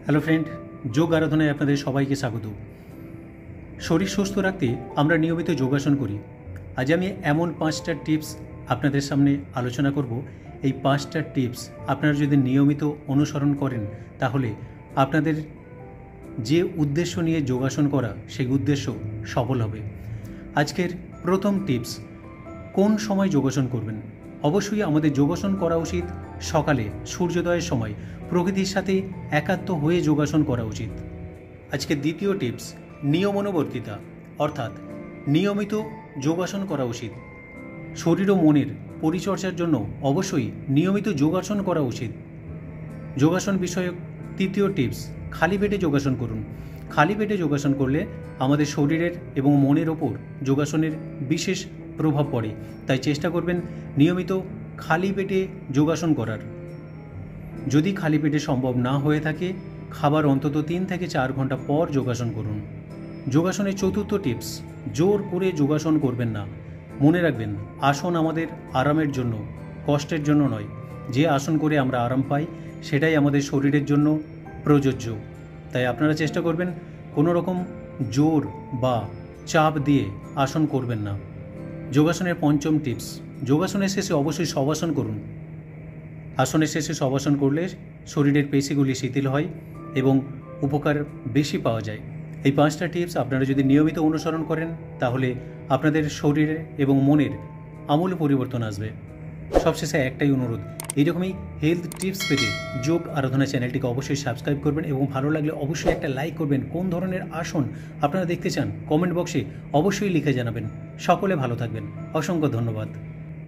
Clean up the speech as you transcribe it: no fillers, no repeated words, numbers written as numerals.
Hello friend, যোগ আরাধনায় আপনাদের সবাইকে স্বাগত। শরীর সুস্থ রাখতে আমরা নিয়মিত যোগাসন করি। আজ আমি এমন 5টা টিপস আপনাদের সামনে আলোচনা করব। এই 5টা টিপস আপনারা যদি নিয়মিত অনুসরণ করেন তাহলে আপনাদের যে উদ্দেশ্য নিয়ে যোগাসন করা সেই উদ্দেশ্য সফল হবে। আজকের প্রথম টিপস, কোন সময় যোগাসন করবেন। অবশ্যই আমাদের যোগাসন করা উচিত সকালে সূর্যোদয়ের সময়, প্রকৃতির সাথে একাত্ম হয়ে যোগাসন করা উচিত। আজকের দ্বিতীয় টিপস, নিয়মানুবর্তিতা, অর্থাৎ নিয়মিত যোগাসন করা উচিত। শরীর ও মনের পরিচর্যার জন্য অবশ্যই নিয়মিত যোগাসন করা উচিত। যোগাসন বিষয়ক তৃতীয় টিপস, খালি পেটে যোগাসন করুন। খালি পেটে যোগাসন করলে আমাদের শরীরের এবং মনের ওপর যোগাসনের বিশেষ প্রভাব পড়ে, তাই চেষ্টা করবেন নিয়মিত খালি পেটে যোগাসন করার। যদি খালি পেটে সম্ভব না হয়ে থাকে, খাবার অন্তত 3 থেকে 4 ঘন্টা পর যোগাসন করুন। যোগাসনের চতুর্থ টিপস, জোর করে যোগাসন করবেন না। মনে রাখবেন, আসন আমাদের আরামের জন্য, কষ্টের জন্য নয়। যে আসন করে আমরা আরাম পাই সেটাই আমাদের শরীরের জন্য প্রযোজ্য। তাই আপনারা চেষ্টা করবেন কোনো রকম জোর বা চাপ দিয়ে আসন করবেন না। যোগাসনের পঞ্চম টিপস, যোগাসনের শেষে অবশ্যই শবাসন করুন। আসনের শেষে শবাসন করলে শরীরের পেশিগুলি শিথিল হয় এবং উপকার বেশি পাওয়া যায়। এই 5টা টিপস আপনারা যদি নিয়মিত অনুসরণ করেন তাহলে আপনাদের শরীরে এবং মনের আমূল পরিবর্তন আসবে। সবশেষে একটাই অনুরোধ, এইরকমই হেলথ টিপস পেতে যোগ আরাধনা চ্যানেলটিকে অবশ্যই সাবস্ক্রাইব করবেন এবং ভালো লাগলে অবশ্যই একটা লাইক করবেন। কোন ধরনের আসন আপনারা দেখতে চান কমেন্ট বক্সে অবশ্যই লিখে জানাবেন। সকলে ভালো থাকবেন। অসংখ্য ধন্যবাদ।